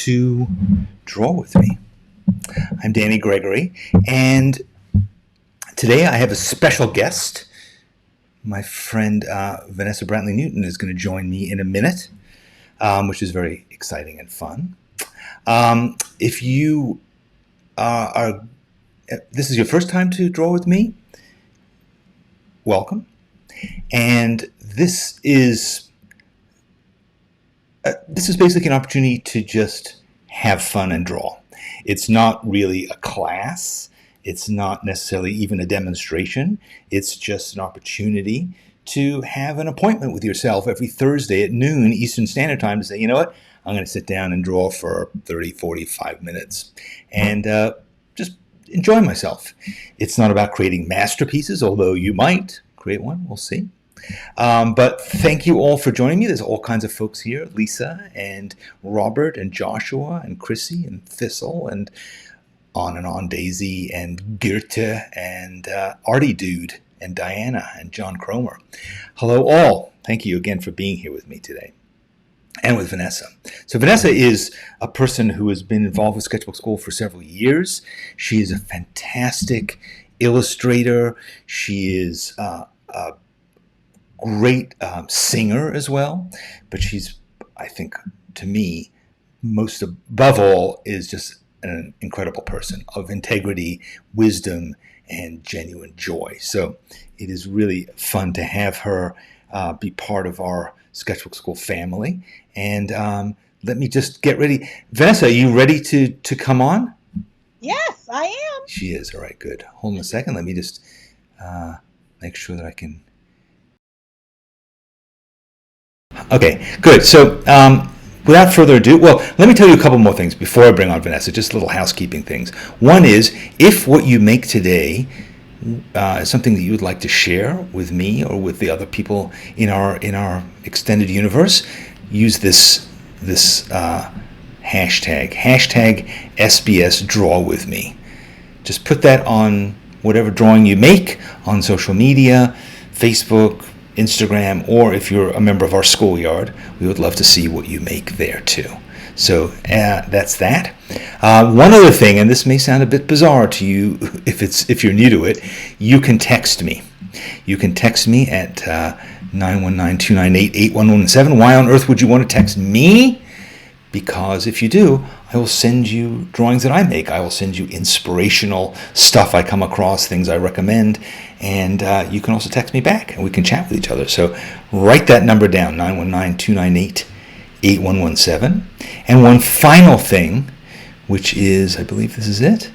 to Draw With Me. I'm Danny Gregory, and today I have a special guest. My friend Vanessa Brantley Newton is going to join me in a minute, which is very exciting and fun. If you this is your first time to Draw With Me, welcome. And this is basically an opportunity to just have fun and draw. It's not really a class. It's not necessarily even a demonstration. It's just an opportunity to have an appointment with yourself every Thursday at noon Eastern Standard Time to say, you know what, I'm going to sit down and draw for 30, 45 minutes and just enjoy myself. It's not about creating masterpieces, although you might create one. We'll see. But thank you all for joining me. There's all kinds of folks here. Lisa and Robert and Joshua and Chrissy and Thistle and on, Daisy and Goethe and Artie Dude and Diana and John Cromer. Hello all. Thank you again for being here with me today. And with Vanessa. So Vanessa is a person who has been involved with Sketchbook Skool for several years. She is a fantastic illustrator. She is a great singer as well. But she's, I think, to me, most above all, is just an incredible person of integrity, wisdom, and genuine joy. So it is really fun to have her be part of our Sketchbook Skool family. And let me just get ready. Vanessa, are you ready to come on? Yes, I am. She is. All right, good. Hold on a second. Let me just make sure that I can. Okay, good. So without further ado, well, let me tell you a couple more things before I bring on Vanessa, just little housekeeping things. One is, if what you make today is something that you would like to share with me or with the other people in our extended universe, use this hashtag SBS Draw With Me. Just put that on whatever drawing you make on social media, Facebook, Instagram, or if you're a member of our schoolyard, we would love to see what you make there too. So that's that. One other thing, and this may sound a bit bizarre to you if you're new to it, you can text me. You can text me at 919-298-8117. Why on earth would you want to text me? Because if you do, I will send you drawings that I make. I will send you inspirational stuff I come across, things I recommend, and you can also text me back, and we can chat with each other. So write that number down, 919-298-8117. And one final thing, which is, I believe this is it.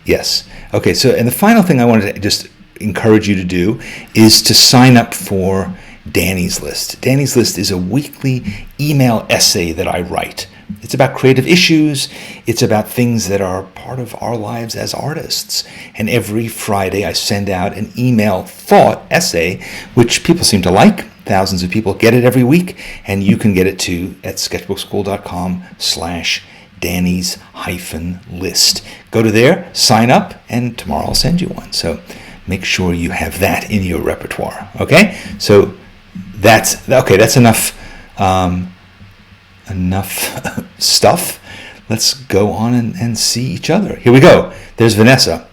Yes. Okay, so, and the final thing I wanted to just encourage you to do is to sign up for Danny's List. Danny's List is a weekly email essay that I write. It's about creative issues. It's about things that are part of our lives as artists. And every Friday I send out an email thought essay, which people seem to like. Thousands of people get it every week, and you can get it too at sketchbookskool.com/Danny's-list. Go to there, sign up, and tomorrow I'll send you one. So make sure you have that in your repertoire. Okay? So that's enough stuff. Let's go on and see each other. Here we go. There's Vanessa.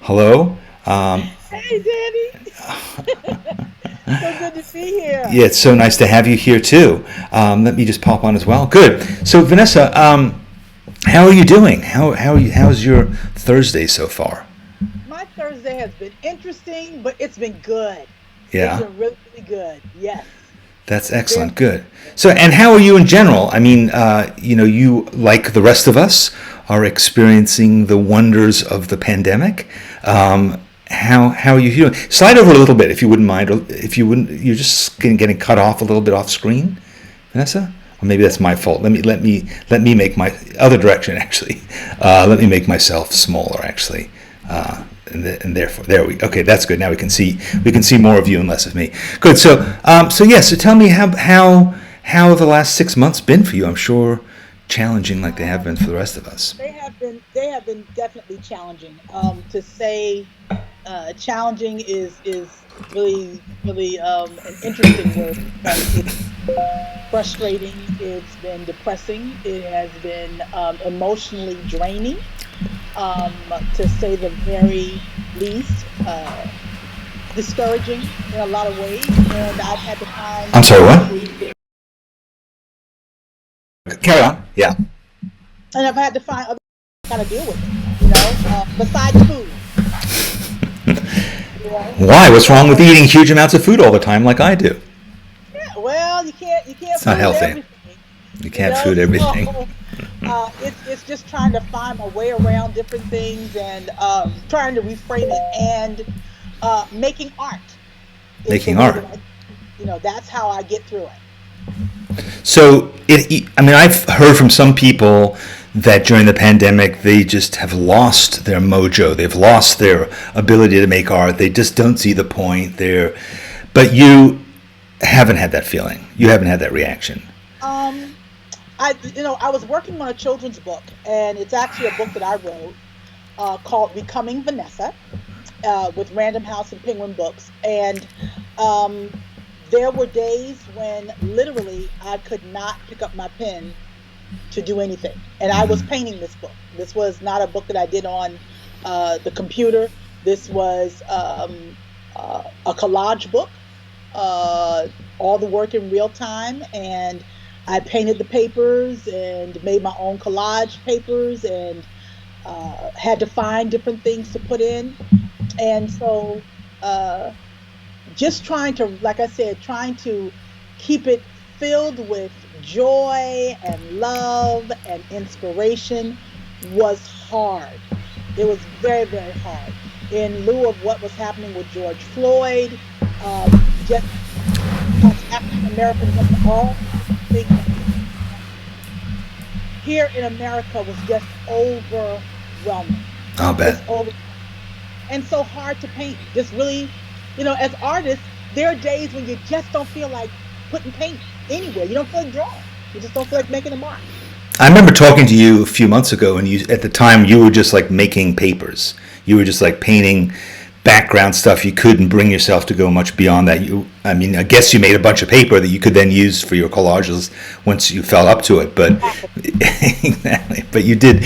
Hello. Hey, Danny. So good to be here. Yeah, it's so nice to have you here too. Let me just pop on as well. Good. So Vanessa, how are you doing? How's your Thursday so far? My Thursday has been interesting, but it's been good. Yeah. It's been really, really good. Yes. That's excellent. Good. So, and how are you in general? I mean, you, like the rest of us, are experiencing the wonders of the pandemic. How are you doing? Slide over a little bit, if you wouldn't mind. Or if you wouldn't, you're just getting cut off a little bit off screen, Vanessa. Or maybe that's my fault. Let me make my other direction actually. Let me make myself smaller actually. And therefore, okay, that's good. Now we can see more of you and less of me. Good. So tell me how the last 6 months been for you. I'm sure challenging like they have been for the rest of us. They have been definitely challenging. To say challenging is really an interesting word. frustrating. It's been depressing. It has been emotionally draining, to say the very least. Discouraging in a lot of ways, and I've had to find I'm sorry, other, what? Carry on. Yeah. and I've had to find other ways to kind of deal with it. You know, besides food. You know, Why? What's wrong with so eating huge amounts of food all the time like I do? yeah, well, you can't It's not food healthy. everything. You You can't know, food everything. so it's just trying to find my way around different things and trying to reframe it and making art is the Making way art. that that's how I get through it. So I mean, I've heard from some people that during the pandemic they just have lost their mojo. They've lost their ability to make art. They just don't see the point. But you haven't had that feeling. You haven't had that reaction. Um, I was working on a children's book, and it's actually a book that I wrote called Becoming Vanessa, with Random House and Penguin Books. And um, there were days when literally I could not pick up my pen to do anything. And I was painting this book. This was not a book that I did on the computer. This was a collage book, uh, all the work in real time. And I painted the papers and made my own collage papers and had to find different things to put in. And so uh, just trying to, like I said, trying to keep it filled with joy and love and inspiration was hard. It was very, very hard. In lieu of what was happening with George Floyd, just as African American women, all things that were here in America was just overwhelming. I'll bet. Just over and so hard to paint. Just really, as artists, there are days when you just don't feel like putting paint anywhere. You don't feel like drawing. You just don't feel like making a mark. I remember talking to you a few months ago, and you at the time you were just like making papers. You were just like painting background stuff. You couldn't bring yourself to go much beyond that. I mean, I guess you made a bunch of paper that you could then use for your collages once you fell up to it. But Exactly. exactly. But you did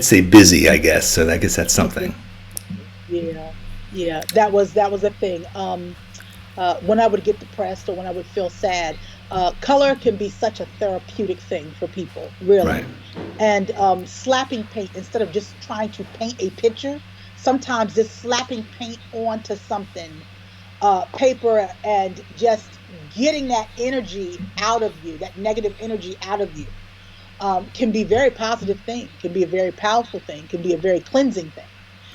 stay busy, I guess. So I guess that's I did. something. Yeah, yeah. That was a thing. When I would get depressed or when I would feel sad, color can be such a therapeutic thing for people, Right. really. And slapping paint instead of just trying to paint a picture, sometimes just slapping paint onto something, paper, and just getting that energy out of you, that negative energy out of you, can be a very positive thing, can be a very powerful thing, can be a very cleansing thing.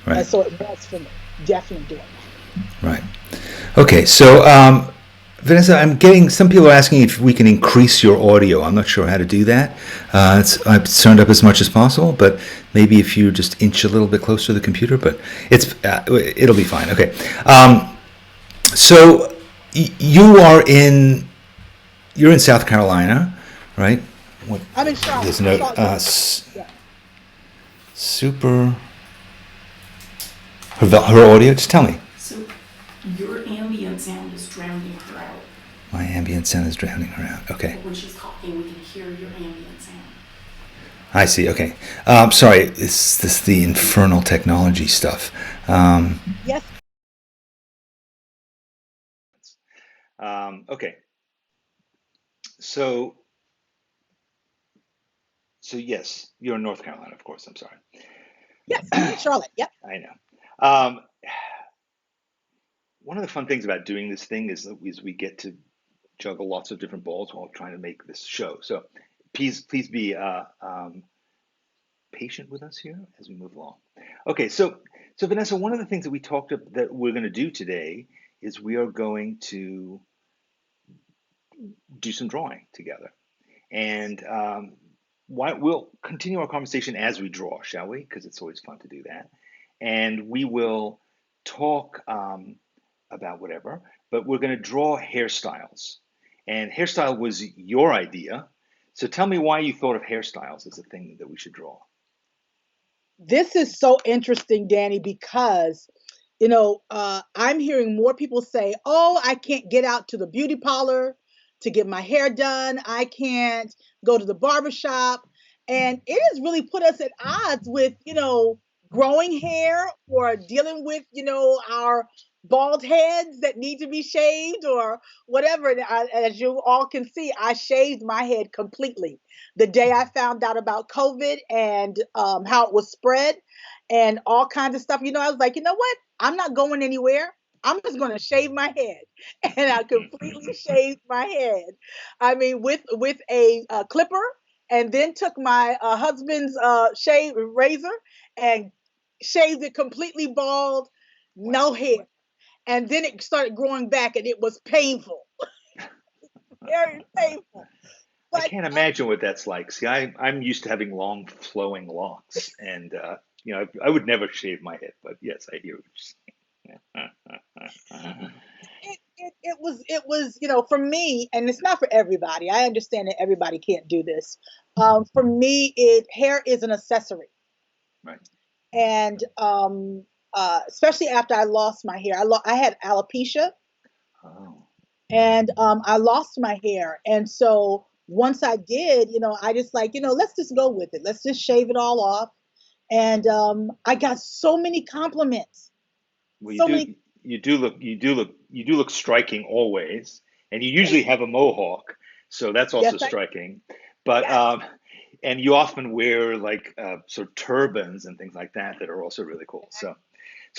Right. And so it was for me, definitely doing that. Right. Okay. So, Vanessa, I'm getting some people are asking if we can increase your audio. I'm not sure how to do that. I've turned up as much as possible, but maybe if you just inch a little bit closer to the computer, but it'll be fine. Okay. So you are in you're in South Carolina, right? What I'm in there's Charlotte, no Charlotte, North Carolina. Yeah. super her audio. Just tell me. So your ambient sound is drowning her out. My ambient sound is drowning her out. Okay. But when she's talking, we can hear your ambient sound. I see. Okay. Sorry. Is this the infernal technology stuff? Yes. Okay. So, so yes, you're in North Carolina, of course. I'm sorry. Yes, I'm in Charlotte. Yep. I know. Um, one of the fun things about doing this thing is we get to juggle lots of different balls while trying to make this show. So, please be patient with us here as we move along. Okay. So Vanessa, one of the things that we talked about that we're going to do today is we are going to do some drawing together. And we'll continue our conversation as we draw, shall we? Because it's always fun to do that. And we will talk about whatever, but we're going to draw hairstyles. And hairstyle was your idea. So tell me why you thought of hairstyles as a thing that we should draw. This is so interesting, Danny, because I'm hearing more people say, "Oh, I can't get out to the beauty parlor. to get my hair done. I can't go to the barbershop. And it has really put us at odds with, growing hair or dealing with, our bald heads that need to be shaved or whatever. And as you all can see, I shaved my head completely the day I found out about COVID and how it was spread and all kinds of stuff. I was like, you know what? I'm not going anywhere. I'm just going to shave my head, and I completely shaved my head. I mean, with a clipper, and then took my husband's shave razor and shaved it completely bald, no hair, and then it started growing back, and it was painful, very painful. I But can't imagine what that's like. See, I'm used to having long flowing locks, and I would never shave my head. But yes, I hear what you're saying. it was for me, and it's not for everybody. I understand that everybody can't do this. For me, hair is an accessory, Right. and especially after I lost my hair, I had alopecia, Oh. and I lost my hair, and so once I did, I just like, let's just go with it. Let's just shave it all off, and I got so many compliments, Well, so many. you do look striking always, and you Thank usually you. have a mohawk, so that's Yes, also I striking. But yes. and you often wear like sort of turbans and things like that that are also really cool. So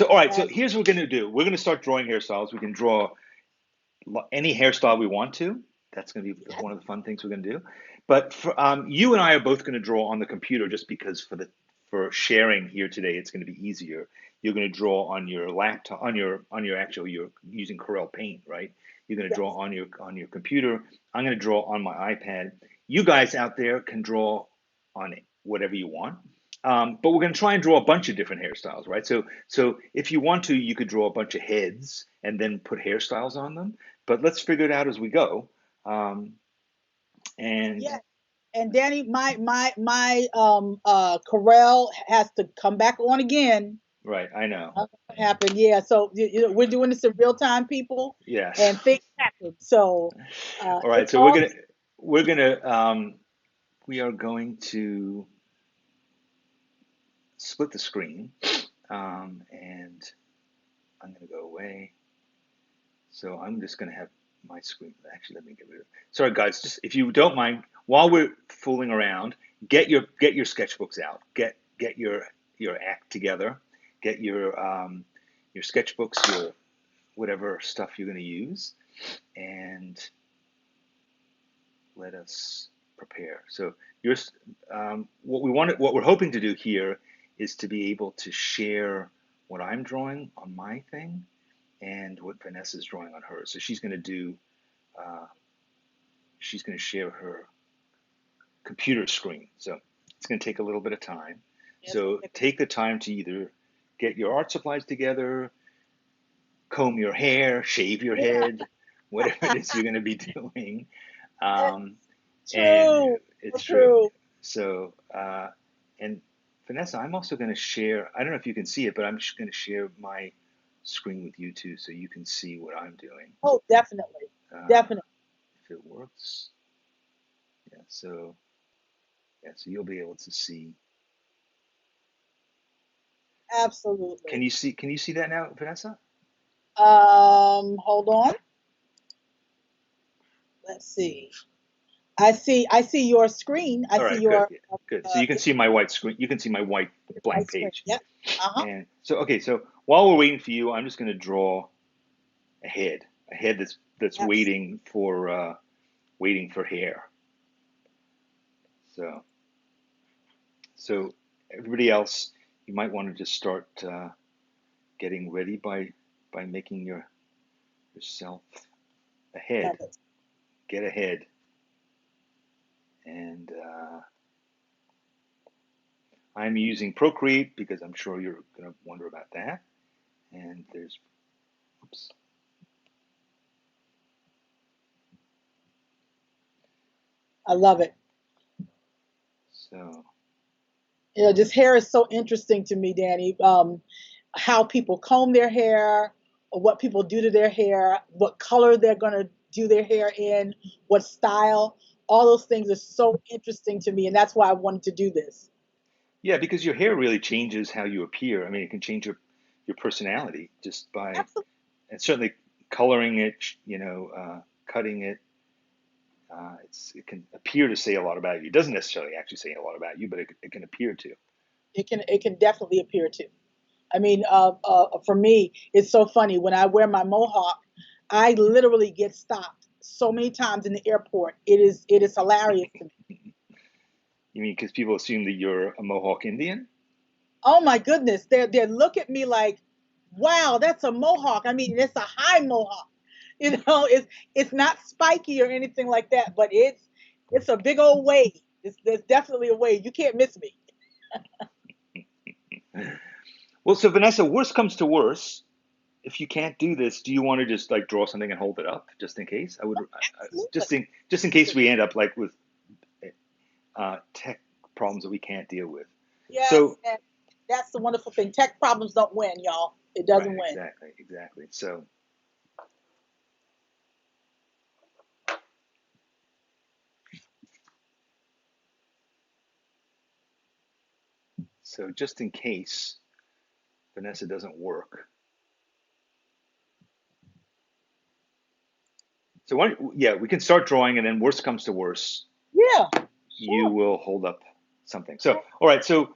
all right, so Yes. here's what we're gonna do. We're gonna start drawing hairstyles. We can draw any hairstyle we want to. That's going to be one of the fun things we're going to do. But you and I are both going to draw on the computer just because for sharing here today, it's going to be easier. You're going to draw on your laptop, on your actual. You're using Corel Paint, right? You're going to draw Yes. on your computer. I'm going to draw on my iPad. You guys out there can draw on whatever you want. But we're going to try and draw a bunch of different hairstyles, right? So if you want to, you could draw a bunch of heads and then put hairstyles on them. But let's figure it out as we go. Um, and Yes. And Danny, my Corel has to come back on again. right, I know. What happened? Yeah. So we're doing this in real time, people, Yes. and things happen. So All right. it's So all we are going to split the screen, and I'm going to go away. So I'm just going to have my screen. Actually, let me get rid of it. Sorry, guys. Just if you don't mind, while we're fooling around, get your sketchbooks out. Get your act together. Get your sketchbooks, your whatever stuff you're going to use, and let us prepare. So what we're hoping to do here is to be able to share what I'm drawing on my thing and what Vanessa's drawing on hers. So uh, she's going to share her computer screen. So it's going to take a little bit of time. yes, So take the time to either get your art supplies together, comb your hair, shave your yeah, head, whatever it is you're going to be doing. that's Um, and true. So it's true. true. So, and Vanessa, I'm also going to share, I don't know if you can see it, but I'm just going to share my screen with you too so you can see what I'm doing. Oh, definitely, Uh, definitely, if it works. Yeah, so you'll be able to see. Can absolutely. you see that now, Vanessa? Hold on. Let's see. I see your screen. I All see right, good, your yeah, good. So you can see my white screen. You can see my white white blank screen. page. Yep. Uh-huh. And so, okay, so while we're waiting for you, I'm just going to draw a head that's Yes. waiting for hair. So, so everybody else, you might want to just start getting ready by making yourself a head. Love it. Get a head, and I'm using Procreate because I'm sure you're going to wonder about that. And oops. I love it. So, Just hair is so interesting to me, Danny. How people comb their hair, or what people do to their hair, what color they're gonna do their hair in, what style. All those things are so interesting to me, and that's why I wanted to do this. Yeah, because your hair really changes how you appear. I mean, it can change your personality just by, Absolutely. and certainly coloring it, cutting it. It can appear to say a lot about you. It doesn't necessarily actually say a lot about you, but it can appear to. It can definitely appear to. I mean, for me, it's so funny when I wear my mohawk. I literally get stopped so many times in the airport. It is hilarious to me. You mean because people assume that you're a Mohawk Indian? Oh my goodness, they look at me like, wow, that's a mohawk. I mean, it's a high mohawk. It's not spiky or anything like that, but it's a big old wave. There's definitely a wave. You can't miss me. Well, so Vanessa, worst comes to worst. If you can't do this, do you want to just like draw something and hold it up just in case? Absolutely. Just in case we end up like with tech problems that we can't deal with. Yes, So and that's the wonderful thing. Tech problems don't win, y'all. It right, doesn't win. exactly. So just in case Vanessa doesn't work. So yeah, we can start drawing, and then worst comes to worst, Yeah, you sure. will hold up something. So all right, so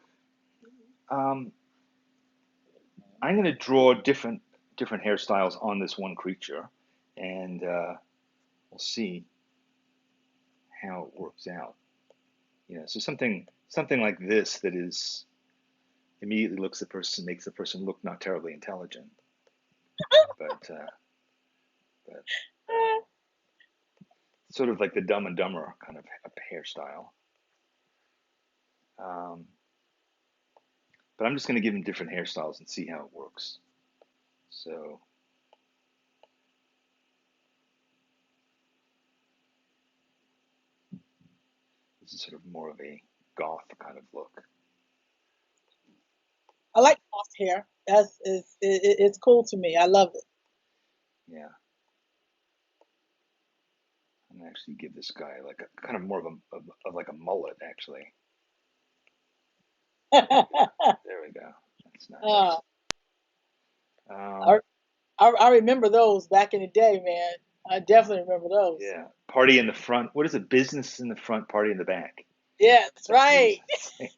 um, I'm going to draw different hairstyles on this one creature, and we'll see how it works out. So something like this that is immediately makes the person look not terribly intelligent, but sort of like the Dumb and Dumber kind of a hairstyle. Um, but I'm just going to give him different hairstyles and see how it works. So this is sort of more of a goth kind of look. I like cross hair. It's cool to me. I love Yeah, I'm gonna actually give this guy like a kind of more of like a mullet actually. it. There we go. That's uh, nice. I, Um, I remember those back in the day, man. I definitely remember those. yeah, party in the front. What is it? Business in the front, party in the back. Yes, That's me. right.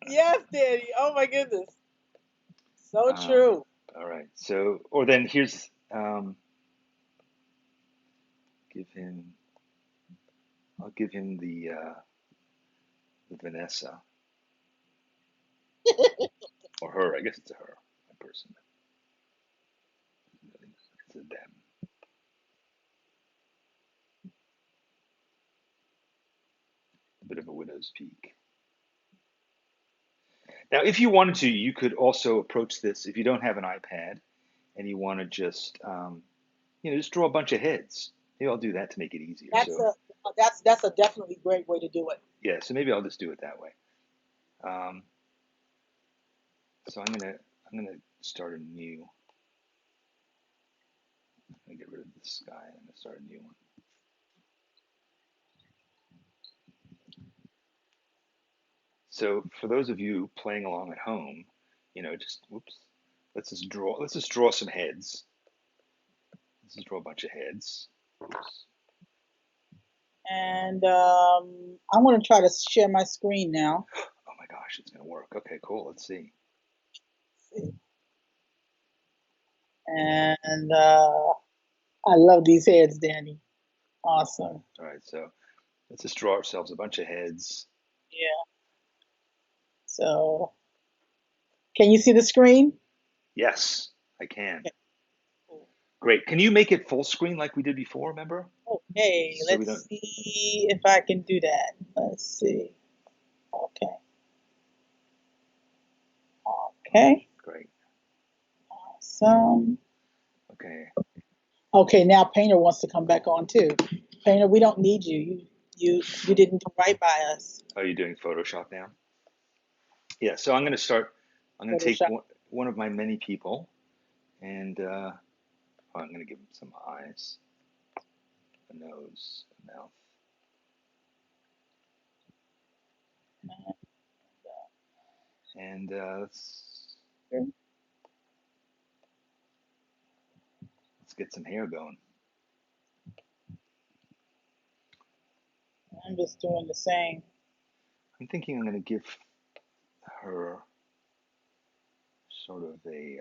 Yes, Daddy. Oh my goodness. So Um, true. all right. So, or then here's give him. I'll give him the Vanessa or her. I guess it's a her, a person. It's a them. A bit of a widow's peak. Now, if you wanted to, you could also approach this if you don't have an iPad and you want to just draw a bunch of heads. Maybe I'll do that to make it easier. That's So a that's a definitely great way to do it. yeah, so maybe I'll just do it that way. Um, so I'm gonna start a new. I'm gonna get rid of this guy. I'm gonna start a new one. So for those of you playing along at home, just whoops, let's just draw some heads. Let's just draw a bunch of heads. Oops. And I want to try to share my screen now. Oh my gosh, it's gonna work. Okay, cool. Let's see. And I love these heads, Danny. Awesome. All right, so let's just draw ourselves a bunch of heads. Yeah. So, can you see the screen? Yes, I can. Okay, cool. Great. Can you make it full screen like we did before, remember? Okay, So we don't. let's see if I can do that. Let's see. Okay. Okay. Great. Awesome. Okay. Okay, now Painter wants to come back on too. Painter, we don't need you. You didn't come right by us. Are you doing Photoshop now? Yeah. So I'm going to start. I'm going to take Photoshop. one of my many people, and I'm going to give them some eyes. a nose, a mouth. And let's get some hair going. I'm just doing the same. I'm thinking I'm going to give her sort of a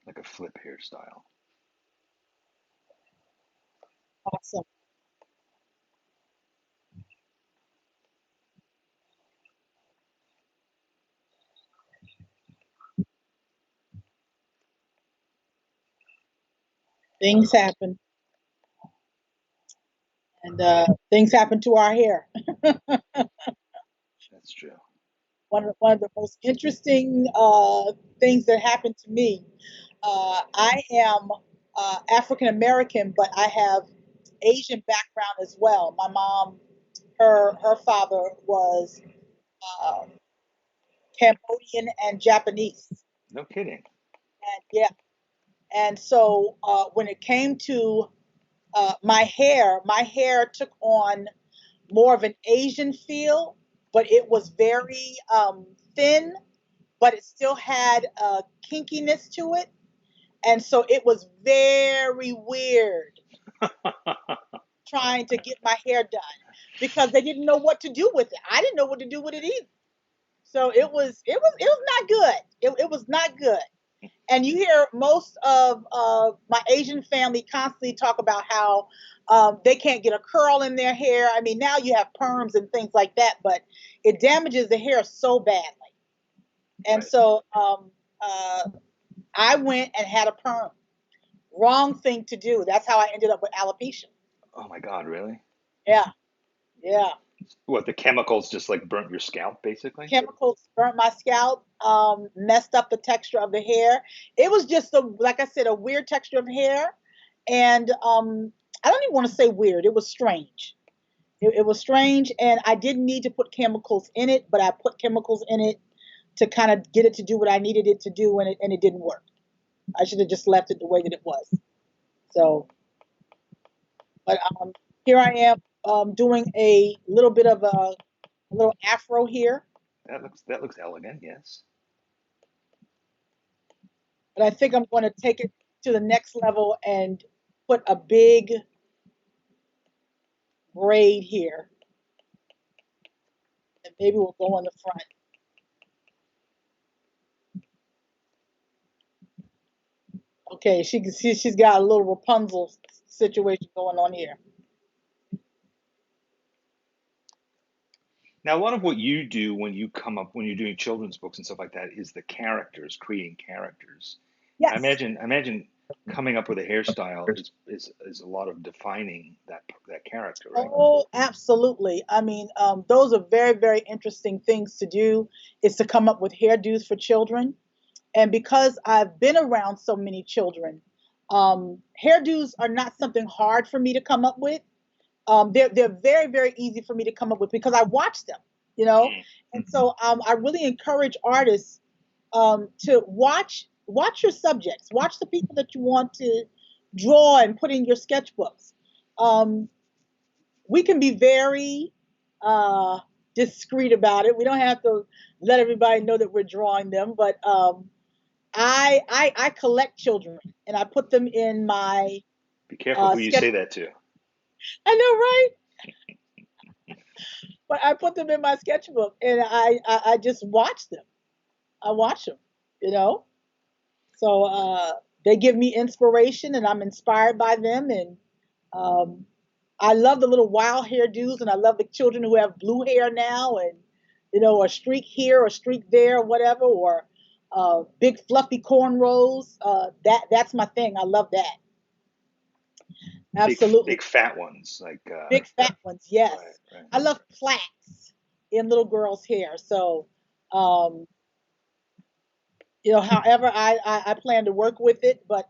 like a flip hairstyle. Awesome. Things happen, and things happen to our hair. That's true. One of the most interesting things that happened to me. I am African American, but I have Asian background as well. My mom, her father was uh, Cambodian and Japanese, No kidding. and yeah, and so when it came to my hair took on more of an Asian feel, but it was very thin, but it still had a kinkiness to it. And so it was very weird trying to get my hair done because they didn't know what to do with it. I didn't know what to do with it either. So it was not good. It was not good. And you hear most of my Asian family constantly talk about how they can't get a curl in their hair. I mean, now you have perms and things like that, but it damages the hair so badly. And Right. so I went and had a perm. Wrong thing to do. That's how I ended up with alopecia. Oh my God, really? Yeah, yeah. What, the chemicals just like burnt your scalp, basically? Chemicals burnt my scalp, messed up the texture of the hair. It was just like I said, a weird texture of hair, and I don't even want to say weird. It was strange. It was strange, and I didn't need to put chemicals in it, but I put chemicals in it to kind of get it to do what I needed it to do, and it didn't work. I should have just left it the way that it was. So, but here I am doing a little bit of a little afro here, That looks elegant, yes. but I think I'm going to take it to the next level and put a big braid here, and maybe we'll go on the front. Okay, she's got a little Rapunzel situation going on here. Now, a lot of what you do when you come up when you're doing children's books and stuff like that is the characters, creating characters. Yes. I imagine coming up with a hairstyle is a lot of defining that character, right? Oh, absolutely. I mean, those are very, very interesting things to do, is to come up with hairdos for children. And because I've been around so many children, hairdos are not something hard for me to come up with. They're very, very easy for me to come up with because I watch them, you know. And so I really encourage artists to watch your subjects, watch the people that you want to draw and put in your sketchbooks. Um, we can be very uh, discreet about it. We don't have to let everybody know that we're drawing them, but I collect children and I put them in my Be careful who you sketch. say that to. I know, right? But I put them in my sketchbook and I just watch them. I watch them, you know. So they give me inspiration and I'm inspired by them. And um, I love the little wild hairdos and I love the children who have blue hair now and, a streak here or a streak there or whatever, or big fluffy cornrows. That's my thing. I love that. Big Absolutely. big fat ones like Big fat ones, yes. right, right. I love plaits in little girls' hair. So, um, however, I plan to work with it, but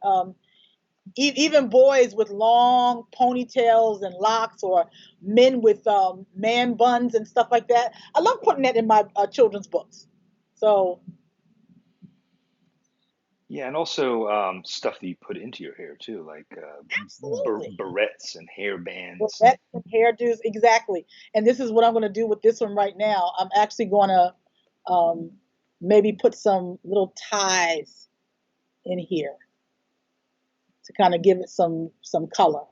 even boys with long ponytails and locks, or men with man buns and stuff like that. I love putting that in my children's books. So Yeah, and also stuff that you put into your hair too, like Absolutely. barrettes and hair bands. Barrettes and hairdos, exactly. And this is what I'm going to do with this one right now. I'm actually going to um, maybe put some little ties in here to kind of give it some color.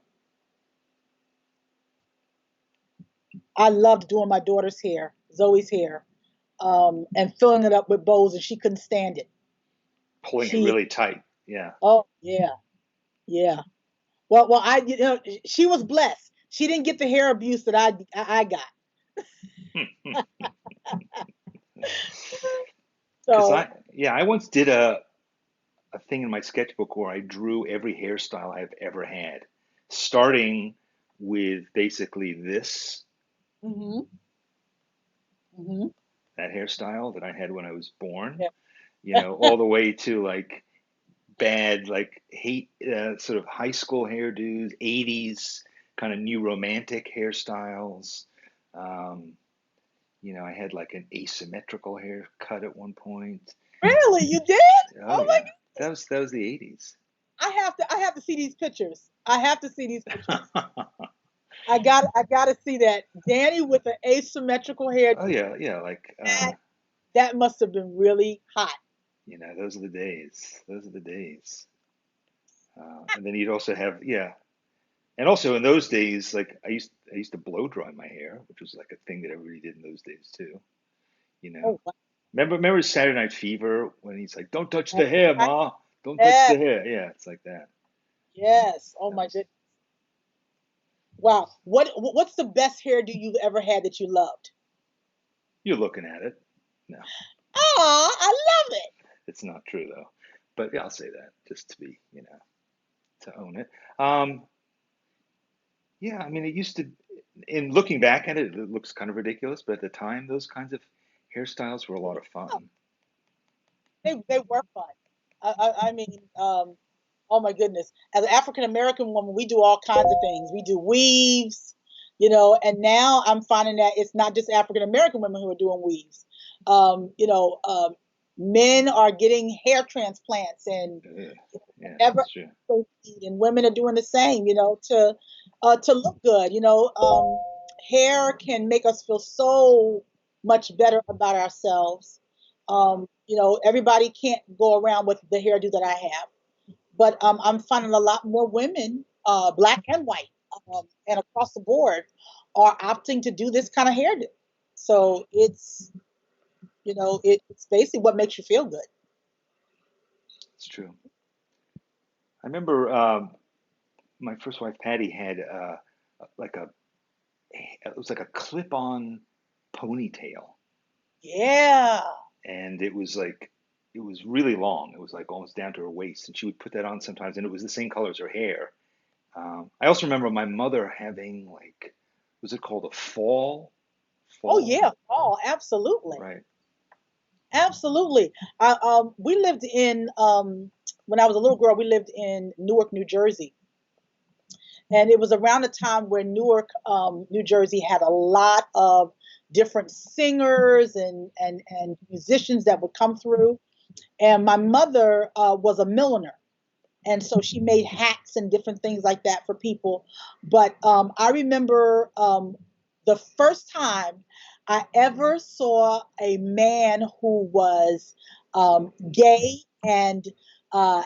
I loved doing my daughter's hair, Zoe's hair, and filling it up with bows, and she couldn't stand it. Pulling it She, really tight. Yeah. oh yeah, yeah. Well, she was blessed. She didn't get the hair abuse that I got. Because So, I once did a thing in my sketchbook where I drew every hairstyle I've ever had, starting with basically this, hmm hmm that hairstyle that I had when I was born, yeah. all the way to like bad, like hate, sort of high school hairdos, 80s kind of new romantic hairstyles. Um, I had like an asymmetrical haircut at one point. Really, you did? Oh Oh my yeah, that was the 80s. I have to see these pictures. I have to see these pictures. I gotta see that. Danny with an asymmetrical Oh hairdo. yeah, yeah, like That that must have been really hot. those are the days. Those are the days. And then you'd also have, yeah, and also in those days, like I used to blow dry my hair, which was like a thing that everybody did in those days too. You know, Oh wow. remember Saturday Night Fever when he's like, "Don't touch the hair, Ma. Don't touch Yes, the hair." Yeah, it's like that. yes. Oh That my was. goodness. Wow. What's the best hairdo you've ever had that you loved? You're looking at it. No, Oh, I love it. it's not true though. But yeah, I'll say that just to be, to own it. Um, yeah, I mean, it used to. In looking back at it, it looks kind of ridiculous, but at the time, those kinds of hairstyles were a lot of Oh, fun. they were fun. I mean, oh my goodness. As an African American woman, we do all kinds of things. We do weaves, and now I'm finding that it's not just African American women who are doing weaves. Men are getting hair transplants and Ugh. Yeah, whatever that's true. they need, and women are doing the same, to look good. Hair can make us feel so much better about ourselves. Everybody can't go around with the hairdo that I have, but I'm finding a lot more women, black and white, and across the board, are opting to do this kind of hairdo. So it's basically what makes you feel good. It's true. I remember my first wife Patty had like a it was like a clip-on ponytail, Yeah. and it was really long. It was like almost down to her waist, and she would put that on sometimes, and it was the same color as her hair. I also remember my mother having like, was it called a fall? Oh Fall, yeah. Oh, absolutely. right? Absolutely. We lived in when I was a little girl. We lived in Newark, New Jersey, and it was around the time where Newark, New Jersey, had a lot of different singers and musicians that would come through. And my mother was a milliner, and so she made hats and different things like that for people. But I remember the first time I ever saw a man who was gay and uh,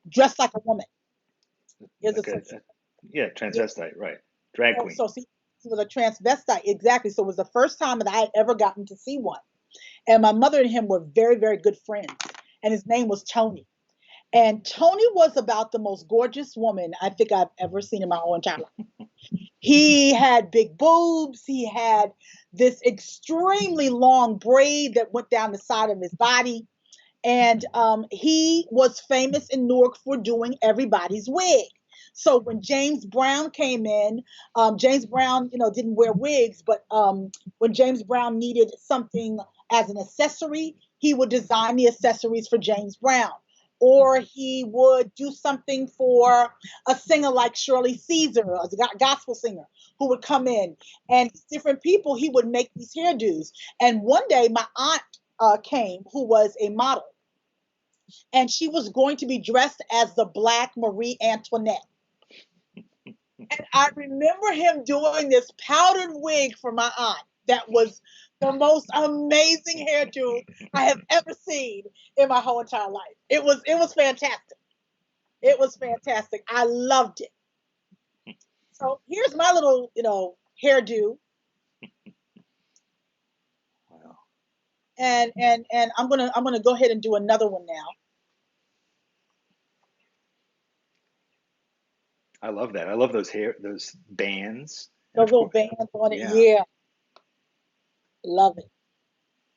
dressed like a woman. Here's a Like yeah, transvestite, right? Drag queen. so see, he was a transvestite, exactly. So it was the first time that I had ever gotten to see one. And my mother and him were very, very good friends. And his name was Tony. And Tony was about the most gorgeous woman I think I've ever seen in my whole entire life. He had big boobs. He had this extremely long braid that went down the side of his body. And he was famous in Newark for doing everybody's wig. So when James Brown came in, James Brown, didn't wear wigs, but when James Brown needed something as an accessory, he would design the accessories for James Brown. Or he would do something for a singer like Shirley Caesar, a gospel singer who would come in, and different people, he would make these hairdos. And one day, my aunt came, who was a model, and she was going to be dressed as the Black Marie Antoinette. And I remember him doing this powdered wig for my aunt that was the most amazing hairdo I have ever seen in my whole entire life. It was fantastic. It was fantastic. I loved it. So here's my little, hairdo. Wow. And I'm gonna go ahead and do another one now. I love that. I love those bands. And Those of little course, bands on it. yeah. Yeah, love it.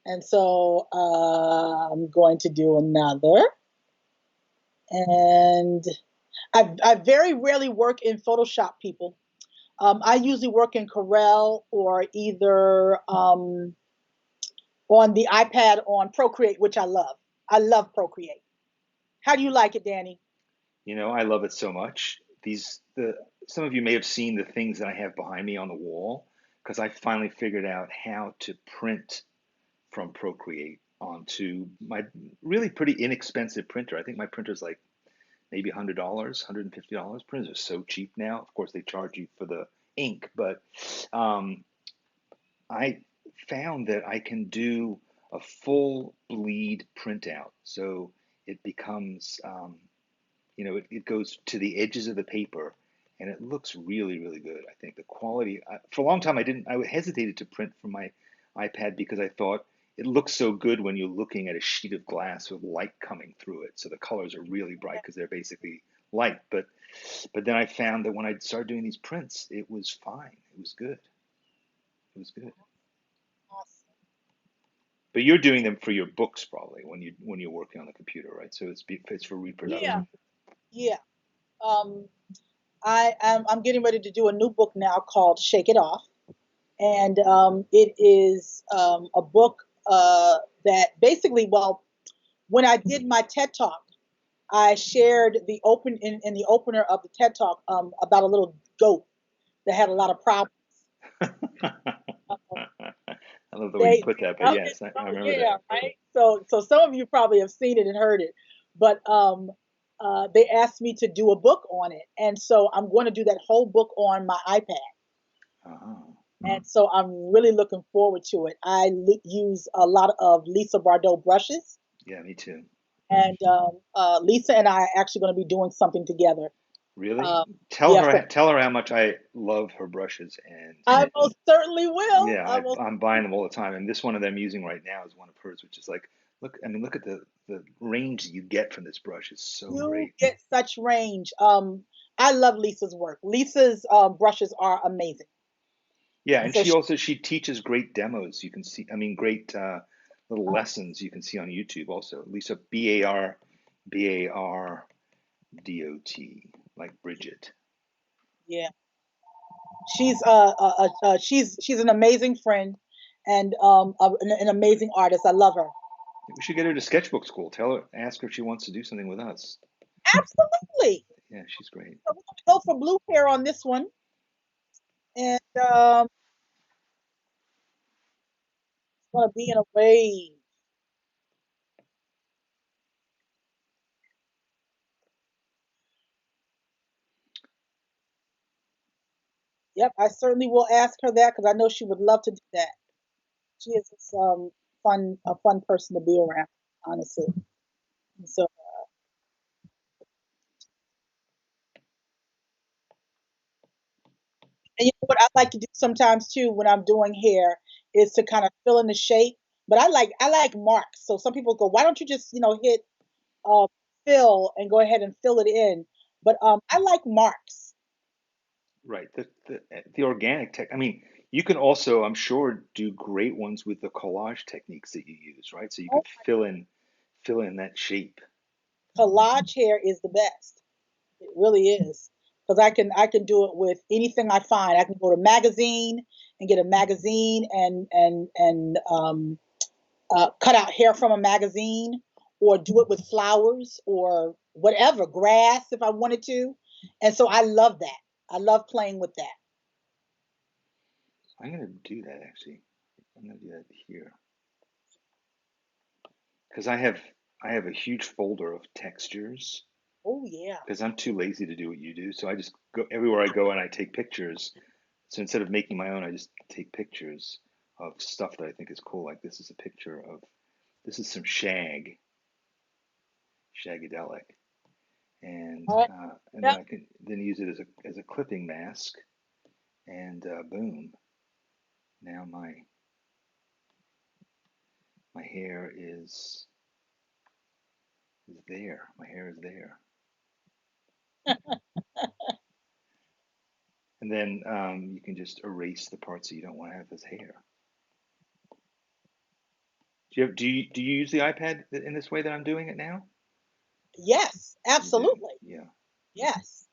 And so I'm going to do another. And I very rarely work in Photoshop, people. I usually work in Corel or either on the iPad on Procreate, which I love. I love Procreate. How do you like it, Danny? I love it so much. Some of you may have seen the things that I have behind me on the wall because I finally figured out how to print from Procreate onto my really pretty inexpensive printer. I think my printer's like maybe $100, $150. Printers are so cheap now. Of course, they charge you for the ink, but um, I found that I can do a full bleed printout. So it becomes, it goes to the edges of the paper and it looks really, really good. I think the quality, for a long time, I hesitated to print from my iPad because I thought it looks so good when you're looking at a sheet of glass with light coming through it. So the colors are really bright because they're basically light. But then I found that when I started doing these prints, it was fine. It was good. It was good. Awesome. But you're doing them for your books probably when you're working on the computer, right? So it's for Yeah, reproduction. yeah. Um, I'm getting ready to do a new book now called Shake It Off, and it is a book that basically, well, when I did my TED Talk, I shared in the opener of the TED Talk about a little goat that had a lot of problems. I love the way you They, put that, but oh, yes, I remember that. yeah, right. So some of you probably have seen it and heard it, but they asked me to do a book on it, and so I'm going to do that whole book on my iPad. Oh, And so I'm really looking forward to it. Use a lot of Lisa Bardot brushes, yeah, me too. and Lisa and I are actually going to be doing something together. Really? Um, Tell yeah, her tell her how much I love her brushes, and I most certainly will. yeah, I most I'm buying them all the time. And this one that I'm using right now is one of hers, which is like, look at the range that you get from this brush. It's so You great. get such range. I love Lisa's work. Lisa's brushes are amazing, Yeah, and and so she teaches great demos. You can see, I mean, great little lessons you can see on YouTube also. Lisa Bardot, like Bridget. yeah, she's an amazing friend and an amazing artist. I love her. We should get her to Sketchbook School. Tell her, ask her if she wants to do something with us. Absolutely. Yeah, she's great. So we're gonna go for blue hair on this one, and it's gonna be in a wave. Yep, I certainly will ask her that because I know she would love to do that. She is just, a fun person to be around, honestly. And so, and you know what I like to do sometimes too when I'm doing hair is to kind of fill in the shape. But I like marks. So some people go, why don't you just hit uh, fill and go ahead and fill it in? But I like marks. Right. The organic tech. I mean, you can also, I'm sure, do great ones with the collage techniques that you use, right? So you Oh, could fill in that shape. collage hair is the best. It really is. Because I can do it with anything I find. I can go to magazine and get a magazine and cut out hair from a magazine, or do it with flowers or whatever, grass if I wanted to. And so I love that. I love playing with that. I'm gonna do that actually. I'm gonna do that here because I have. I have a huge folder of textures Oh yeah. because I'm too lazy to do what you do. So I just go everywhere I go and I take pictures. So instead of making my own, I just take pictures of stuff that I think is cool. Like this is a picture of this is some shagadelic, All right. and then Yep. I can then use it as a clipping mask, and boom, now my hair is there. My hair is there, and then you can just erase the parts that you don't want to have as hair. Do you use the iPad in this way that I'm doing it now? Yes, You do, absolutely. yeah. Yes.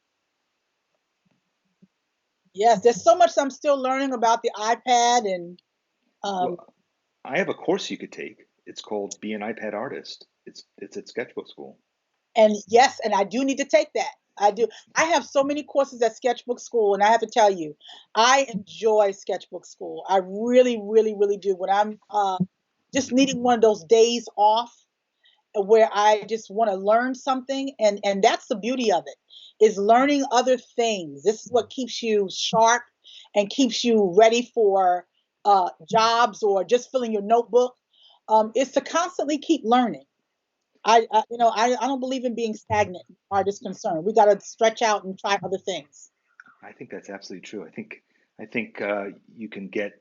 Yes. There's so much I'm still learning about the iPad and um Well, I have a course you could take. It's called Be an iPad Artist. It's at Sketchbook School. and yes, and I do need to take that. I do. I have so many courses at Sketchbook School, and I have to tell you, I enjoy Sketchbook School. I really, really, really do. When I'm just needing one of those days off where I just want to learn something, and that's the beauty of it, is learning other things. This is what keeps you sharp and keeps you ready for jobs or just filling your notebook. Is to constantly keep learning. I don't believe in being stagnant as far as concerned. We got to stretch out and try other things. I think that's absolutely true. I think you can get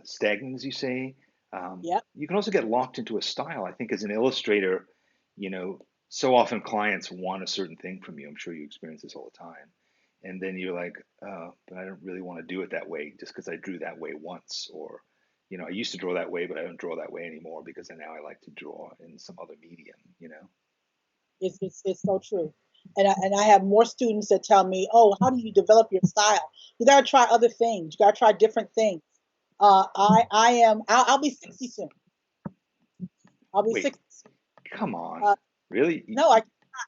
stagnant, as you say. Yep. You can also get locked into a style. I think as an illustrator, you know, so often clients want a certain thing from you. I'm sure you experience this all the time. And then you're like, but I don't really want to do it that way just because I drew that way once. Or, I used to draw that way, but I don't draw that way anymore because now I like to draw in some other medium. It's so true. And I have more students that tell me, "Oh, how do you develop your style? You got to try other things. You got to try different things." I am. I'll be 60 soon. I'll be Wait, 60. come on. Uh, Really? no,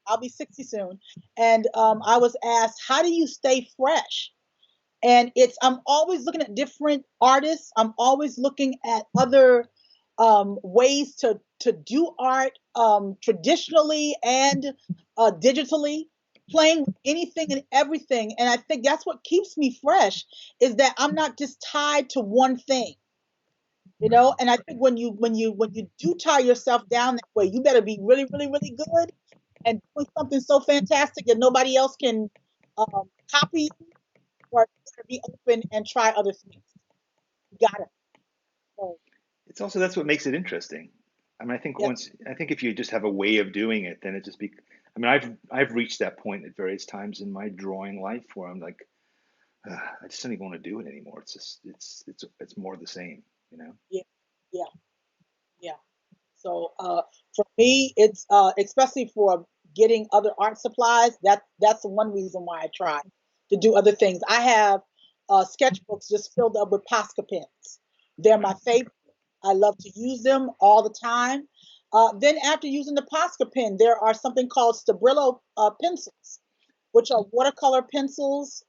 I'll be 60 soon. And I was asked, "How do you stay fresh?" And I'm always looking at different artists. I'm always looking at other ways to do art traditionally and digitally, playing with anything and everything. And I think that's what keeps me fresh, is that I'm not just tied to one thing. And I think when you do tie yourself down that way, you better be really, really, really good and doing something so fantastic that nobody else can copy you, or you better be open and try other things. You got it. So, It's also that's what makes it interesting. I mean, yeah, I think if you just have a way of doing it, then it just be. I mean, I've reached that point at various times in my drawing life where I'm like, I just don't even want to do it anymore. It's just it's more the same. yeah, yeah, yeah. So for me, it's especially for getting other art supplies. That's one reason why I try to do other things. I have sketchbooks just filled up with Posca pens. They're my favorite. I love to use them all the time. Then after using the Posca pen, there are something called Stabilo pencils, which are watercolor pencils.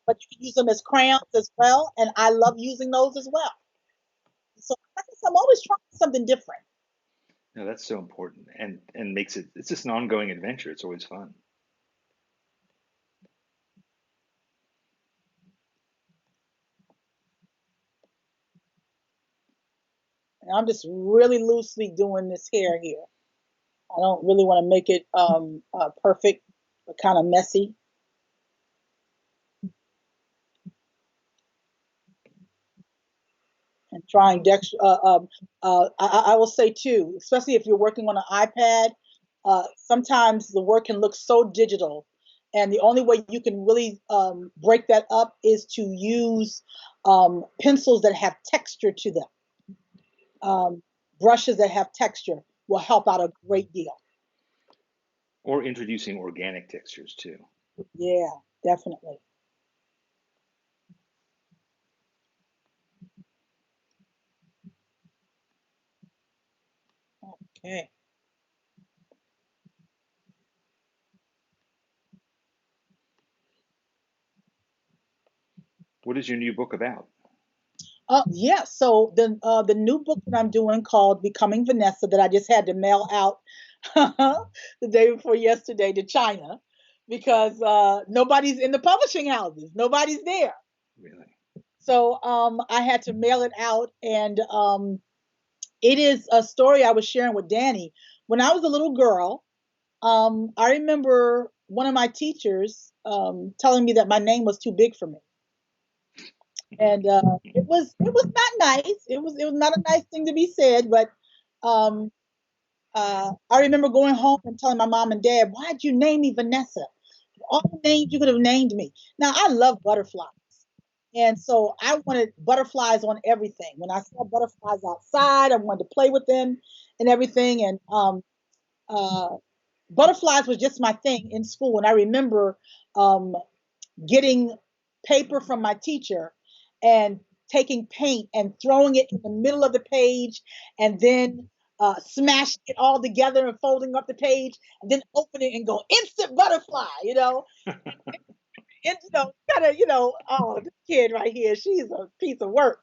But you can use them as crayons as well, and I love using those as well. So I'm always trying something different. No, that's so important, and makes it's just an ongoing adventure. It's always fun. And I'm just really loosely doing this hair here. I don't really want to make it perfect, but kind of messy. And trying Dex. I will say too, especially if you're working on an iPad, sometimes the work can look so digital, and the only way you can really break that up is to use pencils that have texture to them. Um, Brushes that have texture will help out a great deal. Or introducing organic textures too. Yeah, definitely. Okay. What is your new book about? Yeah, so the new book that I'm doing called Becoming Vanessa that I just had to mail out the day before yesterday to China because nobody's in the publishing houses. Nobody's there. Really? So I had to mail it out, and it is a story I was sharing with Danny. When I was a little girl, I remember one of my teachers telling me that my name was too big for me, and it was not nice. It was not a nice thing to be said, but um, I remember going home and telling my mom and dad, "Why'd you name me Vanessa? All the names you could have named me." Now I love butterflies. And so I wanted butterflies on everything. When I saw butterflies outside, I wanted to play with them and everything. And uh, butterflies was just my thing in school. And I remember um, getting paper from my teacher and taking paint and throwing it in the middle of the page and then smashing it all together and folding up the page and then open it and go instant butterfly, and kind of, oh, this kid right here, she's a piece of work.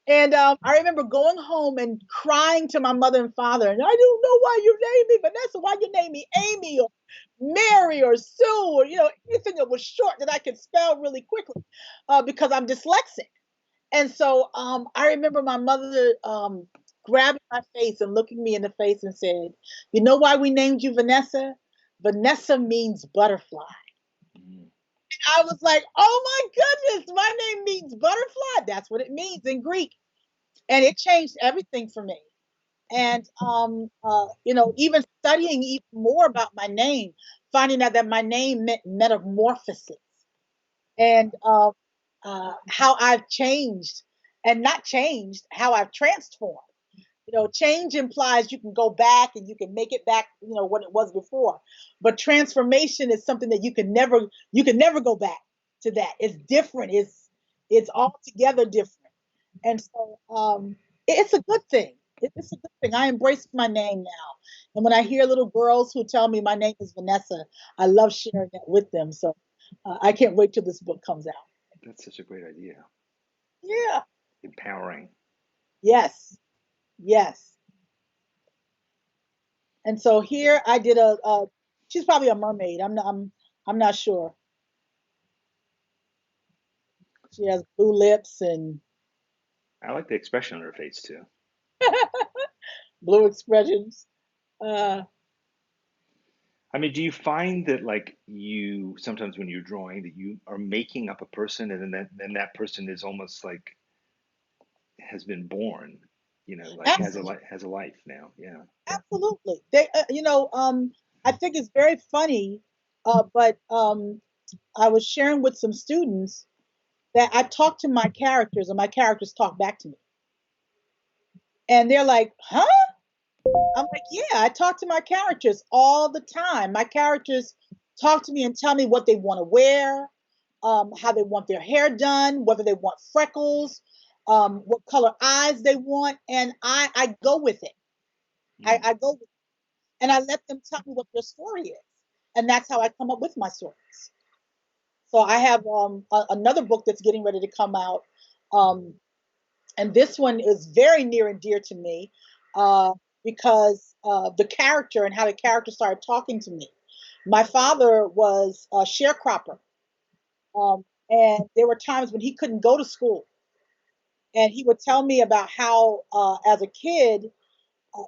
And I remember going home and crying to my mother and father, and I don't know why you named me Vanessa, why you named me Amy or Mary or Sue or anything that was short that I could spell really quickly, because I'm dyslexic. And so I remember my mother grabbing my face and looking me in the face and said, "You know why we named you Vanessa? Vanessa means butterfly." Mm. I was like, "Oh my goodness, my name means butterfly. That's what it means in Greek." And it changed everything for me. And even studying even more about my name, finding out that my name meant metamorphosis, and how I've changed, and not changed, how I've transformed. Change implies you can go back and you can make it back, what it was before. But transformation is something that you can never go back to that. It's different. It's altogether different. And so it's a good thing. It's a good thing. I embrace my name now. And when I hear little girls who tell me my name is Vanessa, I love sharing that with them. So I can't wait till this book comes out. That's such a great idea. Yeah. Empowering. Yes. Yes. And so here I did she's probably a mermaid. I'm not sure. She has blue lips and I like the expression on her face too. blue expressions. Uh, I mean, do you find that like you sometimes when you're drawing that you are making up a person and then that person is almost like has been born, like absolutely, has a life now. Yeah. absolutely. I think it's very funny, but I was sharing with some students that I talk to my characters and my characters talk back to me, and they're like, "Huh?" I'm like, "Yeah, I talk to my characters all the time. My characters talk to me and tell me what they want to wear, how they want their hair done, whether they want freckles, what color eyes they want, and I go with it. I, Mm. I go with it, and I let them tell me what their story is, and that's how I come up with my stories. So I have another book that's getting ready to come out, um, and this one is very near and dear to me uh, because the character and how the character started talking to me. My father was a sharecropper, and there were times when he couldn't go to school, and he would tell me about how, as a kid,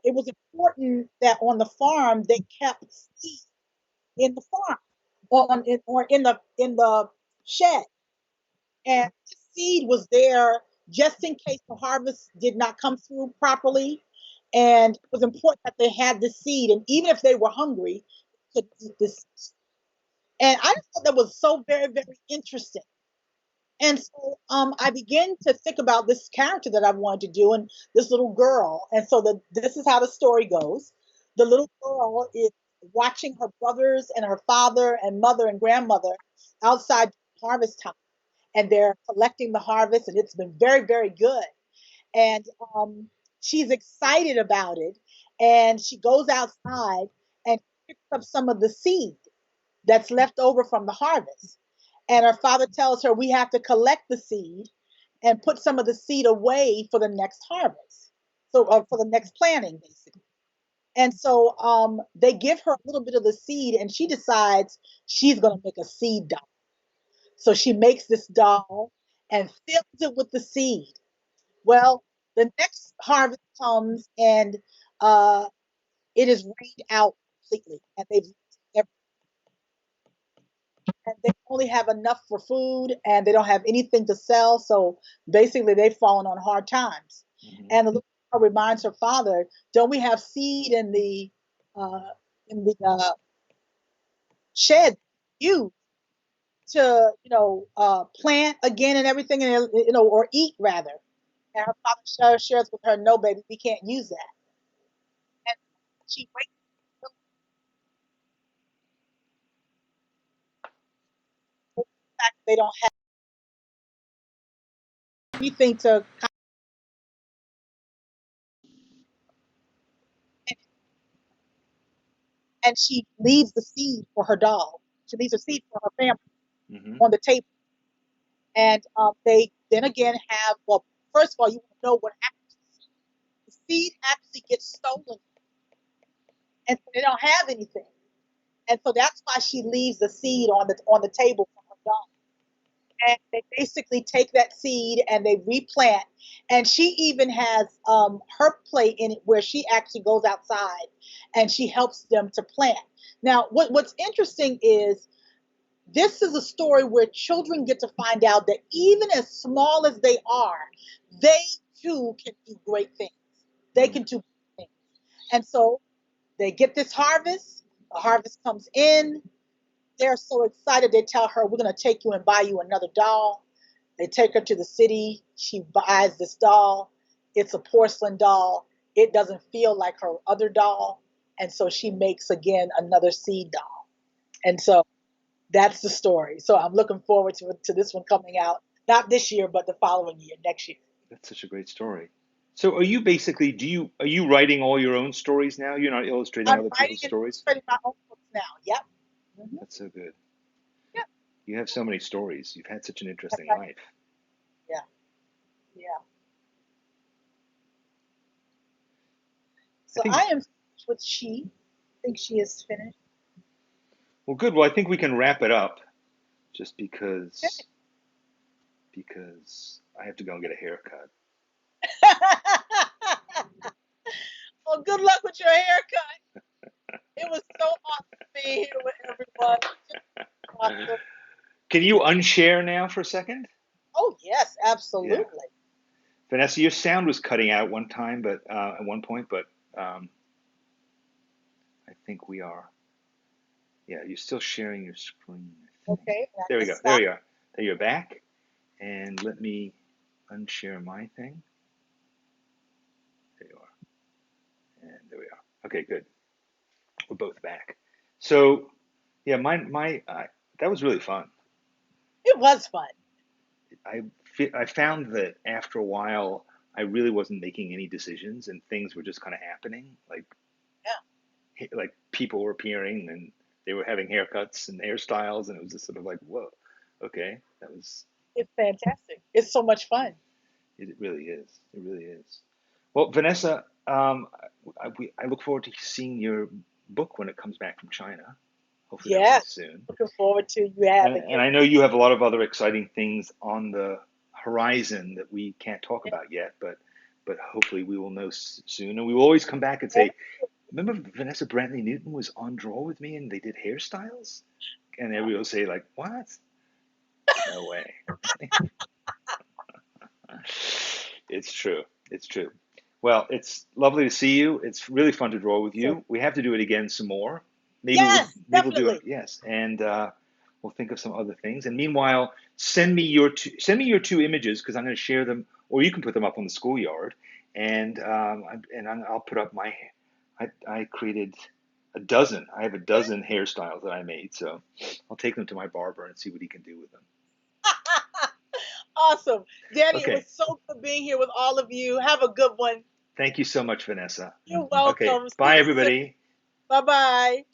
it was important that on the farm they kept seed in the farm or in the shed, and the seed was there just in case the harvest did not come through properly. And it was important that they had the seed, and even if they were hungry, they could eat this. And I just thought that was so very, very interesting. And so I began to think about this character that I wanted to do, and this little girl. And so this is how the story goes. The little girl is watching her brothers and her father and mother and grandmother outside harvest time, and they're collecting the harvest, and it's been very, very good. And she's excited about it, and she goes outside and picks up some of the seed that's left over from the harvest. And her father tells her, "We have to collect the seed and put some of the seed away for the next harvest. So for the next planting, basically. And so they give her a little bit of the seed, and she decides she's going to make a seed doll. So she makes this doll and fills it with the seed. Well, the next harvest comes, and uh, it is rained out completely, and they only have enough for food, and they don't have anything to sell. So basically, they've fallen on hard times. And the little girl reminds her father, "Don't we have seed uh, in the shed you to plant again and everything, and or eat rather?" And her father shares with her, "No, baby, we can't use that." And she waits for the fact they don't have anything to, and she leaves the seed for her doll. She leaves a seed for her family Hmm. on the table. And they then again have, well, first of all, you want to know what happens. The seed actually gets stolen, and so they don't have anything. And so that's why she leaves the seed on the table for her doll. And they basically take that seed and they replant. And she even has her play in it where she actually goes outside and she helps them to plant. Now, what's interesting is this is a story where children get to find out that even as small as they are, they too can do great things. They can do great things. And so they get this harvest. The harvest comes in. They're so excited. They tell her, "We're going to take you and buy you another doll." They take her to the city. She buys this doll. It's a porcelain doll. It doesn't feel like her other doll. And so she makes again another seed doll. And so that's the story. So I'm looking forward to this one coming out, not this year, but the following year, next year. That's such a great story. So are you basically, are you writing all your own stories now? You're not illustrating I'm other writing people's and stories? illustrating my own books now. Yep. That's so good. Yep. You have so many stories. You've had such an That's interesting right. life. Yeah. Yeah. I So think, I am finished with she. I think she is finished. well, good. Well, I think we can wrap it up just Okay. because I have to go and get a haircut. Well, good luck with your haircut. It was so awesome being here with everyone. Just awesome. Can you unshare now for a second? Oh yes, Yeah. absolutely. Vanessa, your sound was cutting out one time, but at one point, but um, I think we are. Yeah, you're still sharing your screen, I think. Okay, and I There we can go. There stop. you are. There you're back. And let me unshare my thing. There you are. And there we are. Okay, good. We're both back. So, yeah, that was really fun. It was fun. I I found that after a while, I really wasn't making any decisions, and things were just kind of happening. Yeah, Like people were appearing, and they were having haircuts and hairstyles, and it was just sort of like, whoa, okay, that was. it's fantastic. It's so much fun. It really is. It really is. Well, Vanessa, I look forward to seeing your book when it comes back from China. Hopefully that'll be Yes, soon. looking forward to you having And it. I know you have a lot of other exciting things on the horizon that we can't talk about yet, but hopefully we will know soon. And we will always come back and say, remember Vanessa Brantley Newton was on Draw with me and they did hairstyles? And everybody will say like, what? No way. It's true. It's true. Well, it's lovely to see you. It's really fun to draw with So, you. We have to do it again some more. yes, Maybe we'll do it. definitely. Yes, and we'll think of some other things. And meanwhile, send me your two images because I'm going to share them, or you can put them up on the schoolyard, and I'll put up my. I created a dozen. I have a dozen hairstyles that I made, so I'll take them to my barber and see what he can do with them. Awesome. Danny, it was Okay. so good being here with all of you. Have a good one. Thank you so much, Vanessa. You're Okay. welcome. See Bye, you soon. everybody. Bye bye.